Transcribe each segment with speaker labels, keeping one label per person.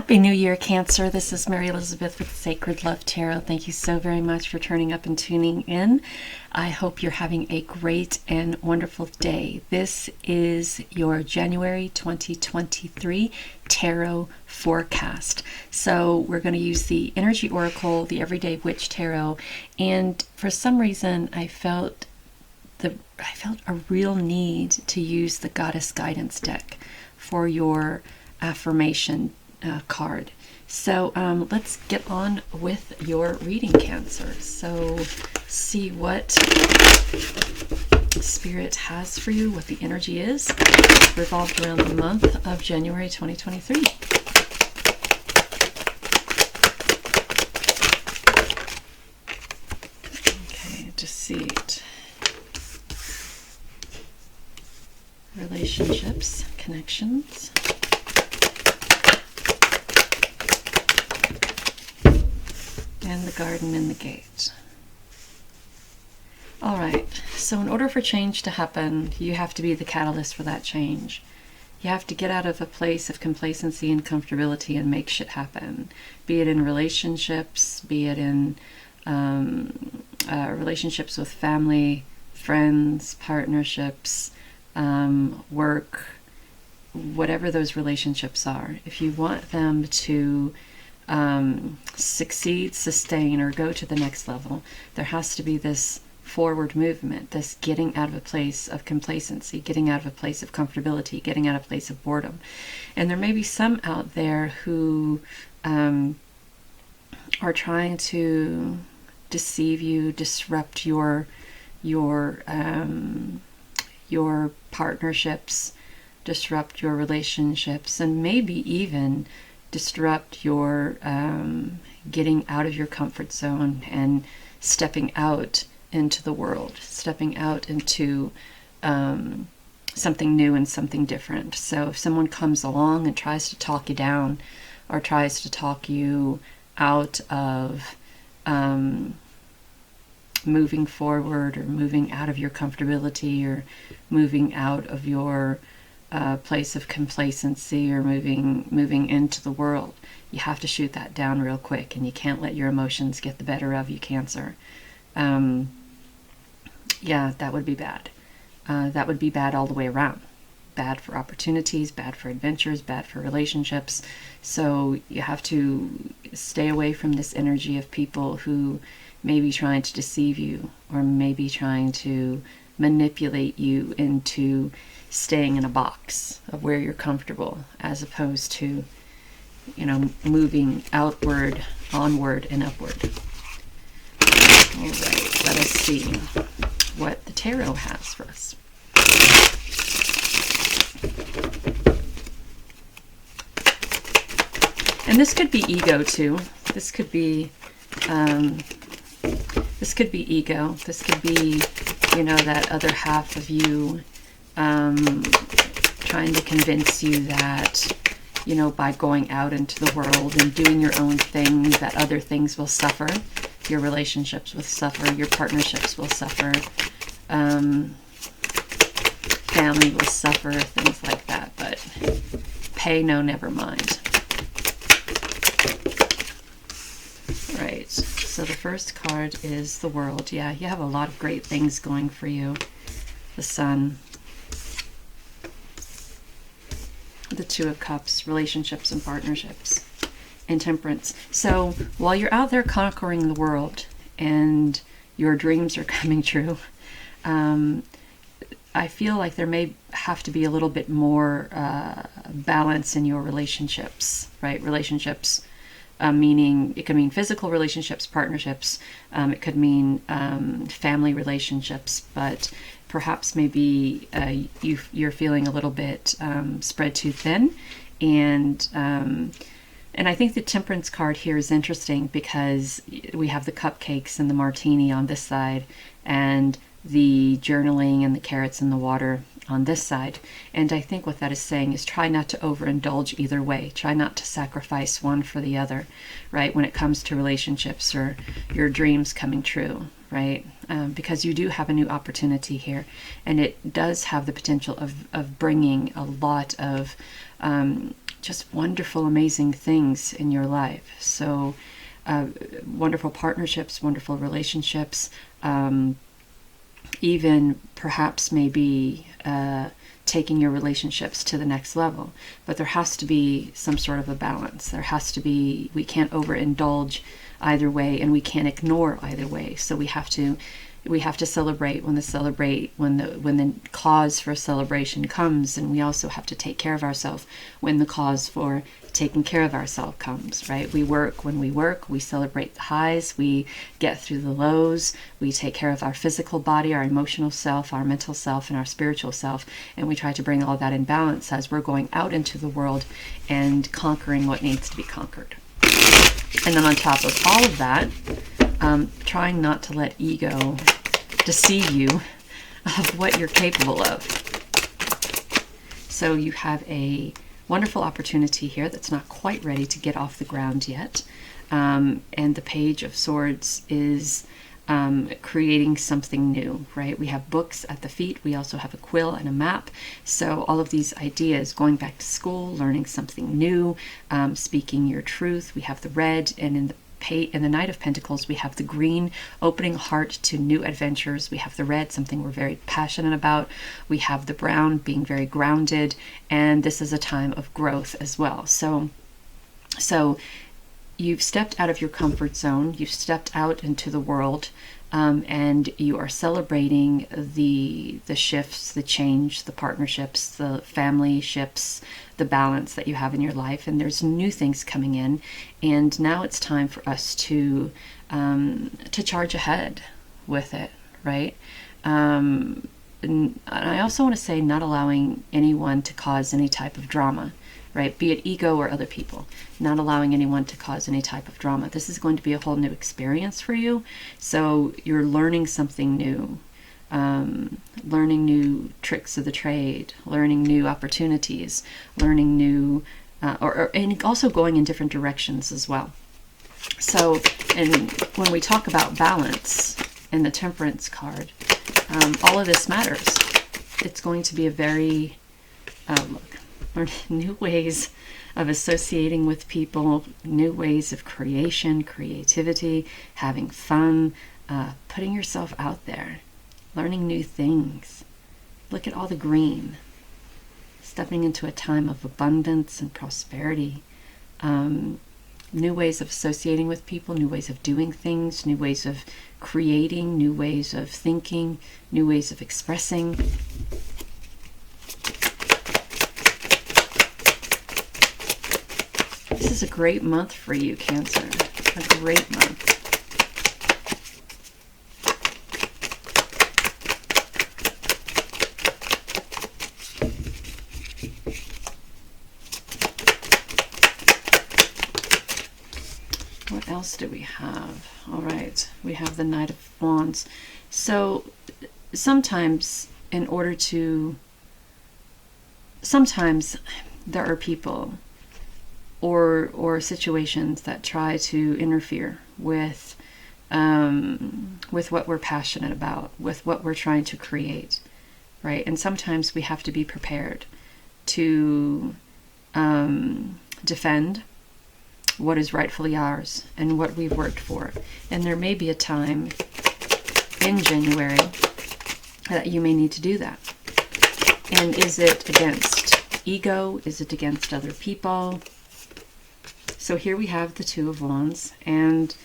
Speaker 1: Happy New Year, Cancer. This is Mary Elizabeth with Sacred Love Tarot. Thank you so very much for turning up and tuning in. I hope you're having a great and wonderful day. This is your January 2023 Tarot forecast. So we're going to use the Energy Oracle, the Everyday Witch Tarot, and for some reason I felt a real need to use the Goddess Guidance deck for your affirmation card. So let's get on with your reading, Cancer. So see what Spirit has for you, what the energy is revolved around the month of January 2023. Okay, just see it. Relationships, connections. And the garden and the gate. All right, so in order for change to happen, you have to be the catalyst for that change. You have to get out of a place of complacency and comfortability and make shit happen. Be it in relationships, be it in relationships with family, friends, partnerships, work, whatever those relationships are. If you want them to succeed, sustain, or go to the next level, there has to be this forward movement, this getting out of a place of complacency, getting out of a place of comfortability, getting out of a place of boredom. And there may be some out there who are trying to deceive you, disrupt your partnerships, disrupt your relationships, and maybe even disrupt your getting out of your comfort zone and stepping out into the world, stepping out into something new and something different. So if someone comes along and tries to talk you down or tries to talk you out of moving forward or moving out of your comfortability or moving out of your place of complacency or moving into the world, you have to shoot that down real quick, and you can't let your emotions get the better of you, Cancer. Yeah, that would be bad. That would be bad all the way around. Bad for opportunities, bad for adventures, bad for relationships. So you have to stay away from this energy of people who may be trying to deceive you or maybe trying to manipulate you into staying in a box of where you're comfortable, as opposed to, moving outward, onward, and upward. All right, let us see what the tarot has for us. And this could be ego too. This could be ego. This could be, that other half of you trying to convince you that, by going out into the world and doing your own thing, that other things will suffer. Your relationships will suffer. Your partnerships will suffer. Family will suffer, things like that. But pay no, never mind. Right, so the first card is the World. Yeah, you have a lot of great things going for you. The Sun. The Two of Cups, relationships and partnerships, and Temperance. So while you're out there conquering the world and your dreams are coming true, I feel like there may have to be a little bit more balance in your relationships, right? Relationships, meaning it could mean physical relationships, partnerships, it could mean family relationships, but perhaps maybe you're feeling a little bit spread too thin, and I think the Temperance card here is interesting because we have the cupcakes and the martini on this side, and the journaling and the carrots in the water on this side. And I think what that is saying is try not to overindulge either way. Try not to sacrifice one for the other, right? When it comes to relationships or your dreams coming true, right? Because you do have a new opportunity here, and it does have the potential of bringing a lot of just wonderful, amazing things in your life. So wonderful partnerships, wonderful relationships, even perhaps maybe taking your relationships to the next level. But there has to be some sort of a balance. There has to be, we can't overindulge either way, and we can't ignore either way. So we have to celebrate when the cause for celebration comes, and we also have to take care of ourselves when the cause for taking care of ourselves comes, right? We work when we work, we celebrate the highs, we get through the lows, we take care of our physical body, our emotional self, our mental self, and our spiritual self, and we try to bring all that in balance as we're going out into the world and conquering what needs to be conquered. And then on top of all of that, trying not to let ego deceive you of what you're capable of. So you have a wonderful opportunity here that's not quite ready to get off the ground yet. And the Page of Swords is creating something new, right? We have books at the feet. We also have a quill and a map. So all of these ideas, going back to school, learning something new, speaking your truth. We have the red, and in the Knight of Pentacles, we have the green, opening heart to new adventures. We have the red, something we're very passionate about. We have the brown, being very grounded, and this is a time of growth as well. So you've stepped out of your comfort zone, you've stepped out into the world, and you are celebrating the shifts, the change, the partnerships, the family ships, the balance that you have in your life, and there's new things coming in, and now it's time for us to charge ahead with it, right? And I also want to say, not allowing anyone to cause any type of drama, right? Be it ego or other people, not allowing anyone to cause any type of drama. This is going to be a whole new experience for you. So you're learning something new, learning new tricks of the trade, learning new opportunities, learning new, and also going in different directions as well. So, and when we talk about balance in the Temperance card, all of this matters. It's going to be a very, new ways of associating with people, new ways of creativity, having fun, putting yourself out there, learning new things. Look at all the green. Stepping into a time of abundance and prosperity. New ways of associating with people, new ways of doing things, new ways of creating, new ways of thinking, new ways of expressing. This is a great month for you, Cancer. A great month. What else do we have? All right, we have the Knight of Wands. So sometimes there are people or situations that try to interfere with what we're passionate about, with what we're trying to create, right? And sometimes we have to be prepared to defend what is rightfully ours and what we've worked for. And there may be a time in January that you may need to do that. And is it against ego? Is it against other people? So here we have the Two of Wands, and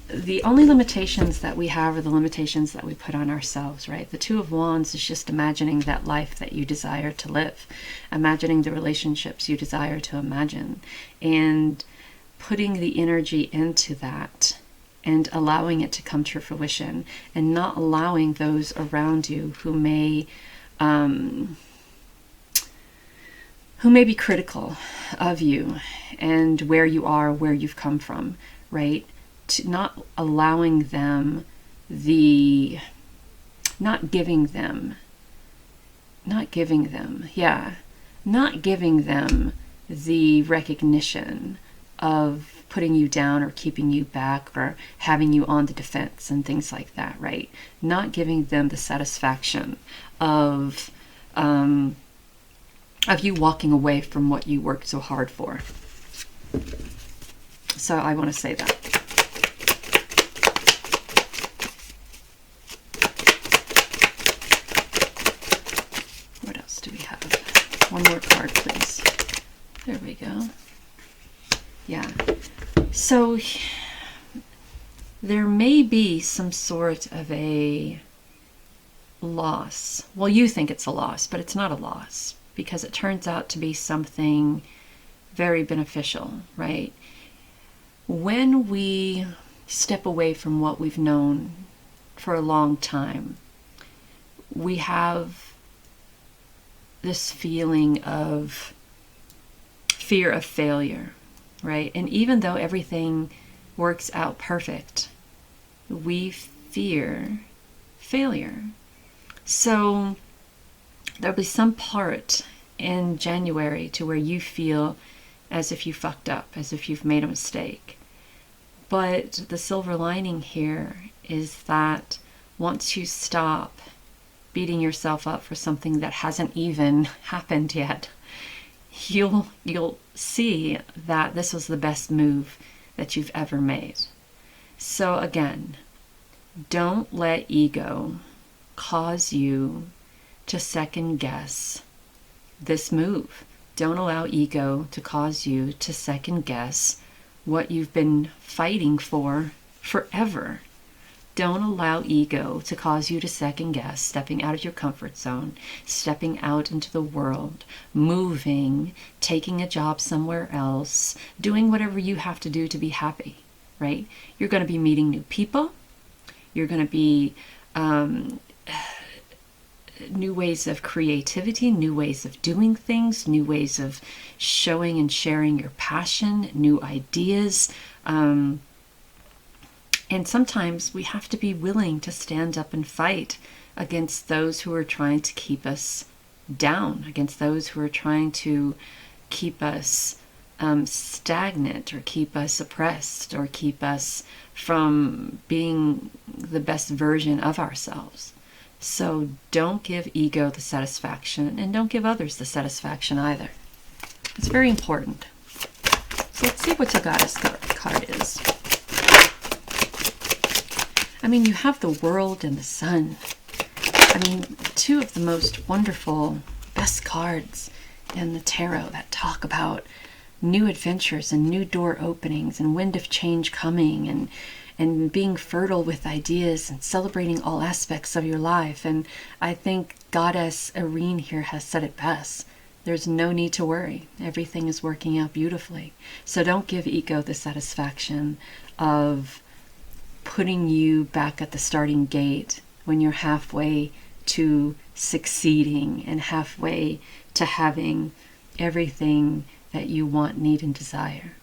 Speaker 1: the only limitations that we have are the limitations that we put on ourselves, right? The Two of Wands is just imagining that life that you desire to live, imagining the relationships you desire to imagine, and putting the energy into that and allowing it to come to fruition, and not allowing those around you who may be critical of you and where you are, where you've come from, right? To not allowing them not giving them the recognition of putting you down or keeping you back or having you on the defense and things like that, right? Not giving them the satisfaction of of you walking away from what you worked so hard for. So I want to say that. What else do we have? One more card, please. There we go. Yeah. So there may be some sort of a loss. Well, you think it's a loss, but it's not a loss, because it turns out to be something very beneficial, right? When we step away from what we've known for a long time, we have this feeling of fear of failure, right? And even though everything works out perfect, we fear failure. So there'll be some part in January to where you feel as if you fucked up, as if you've made a mistake. But the silver lining here is that once you stop beating yourself up for something that hasn't even happened yet, you'll see that this was the best move that you've ever made. So again, don't let ego cause you to second guess this move. Don't allow ego to cause you to second guess what you've been fighting for forever. Don't allow ego to cause you to second guess stepping out of your comfort zone, stepping out into the world, moving, taking a job somewhere else, doing whatever you have to do to be happy, right? You're going to be meeting new people. You're going to be new ways of creativity, new ways of doing things, new ways of showing and sharing your passion, new ideas. And sometimes we have to be willing to stand up and fight against those who are trying to keep us down, against those who are trying to keep us stagnant, or keep us oppressed, or keep us from being the best version of ourselves. So don't give ego the satisfaction, and don't give others the satisfaction either. It's very important. So let's see what your goddess card is. I mean, you have the world and the sun. I mean, two of the most wonderful, best cards in the tarot that talk about new adventures and new door openings and wind of change coming, and being fertile with ideas and celebrating all aspects of your life. And I think Goddess Irene here has said it best. There's no need to worry. Everything is working out beautifully. So don't give ego the satisfaction of putting you back at the starting gate when you're halfway to succeeding and halfway to having everything that you want, need, and desire.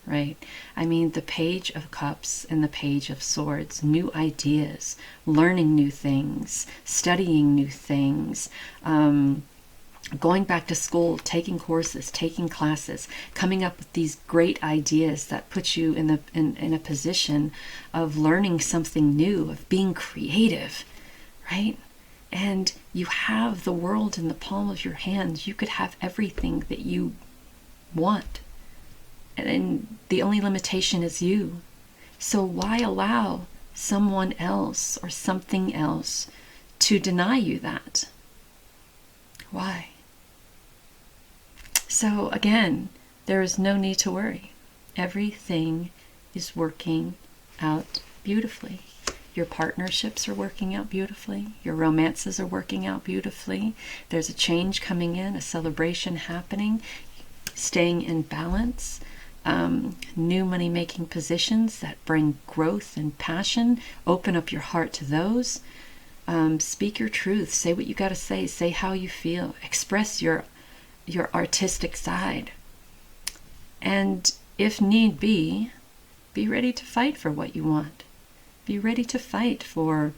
Speaker 1: Right? I mean, the Page of Cups and the Page of Swords, new ideas, learning new things, studying new things, going back to school, taking courses, taking classes, coming up with these great ideas that put you in a position of learning something new, of being creative, right? And you have the world in the palm of your hands. You could have everything that you want. And the only limitation is you. So why allow someone else or something else to deny you that? Why? So again, there is no need to worry. Everything is working out beautifully. Your partnerships are working out beautifully. Your romances are working out beautifully. There's a change coming in, a celebration happening, staying in balance. New money-making positions that bring growth and passion. Open up your heart to those. Speak your truth. Say what you got to say. Say how you feel. Express your artistic side. And if need be ready to fight for what you want. Be ready to fight for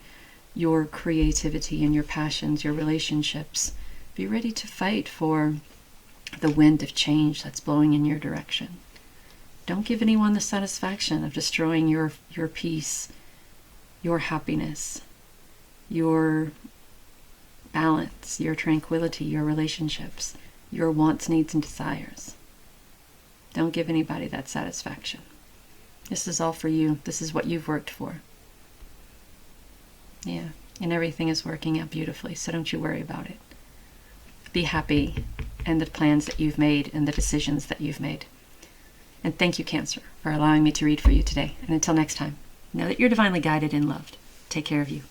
Speaker 1: your creativity and your passions, your relationships. Be ready to fight for the wind of change that's blowing in your direction. Don't give anyone the satisfaction of destroying your peace, your happiness, your balance, your tranquility, your relationships. your wants, needs, and desires. Don't give anybody that satisfaction. This is all for you. This is what you've worked for. Yeah, and everything is working out beautifully, so don't you worry about it. Be happy in the plans that you've made and the decisions that you've made. And thank you, Cancer, for allowing me to read for you today. And until next time, know that you're divinely guided and loved. Take care of you.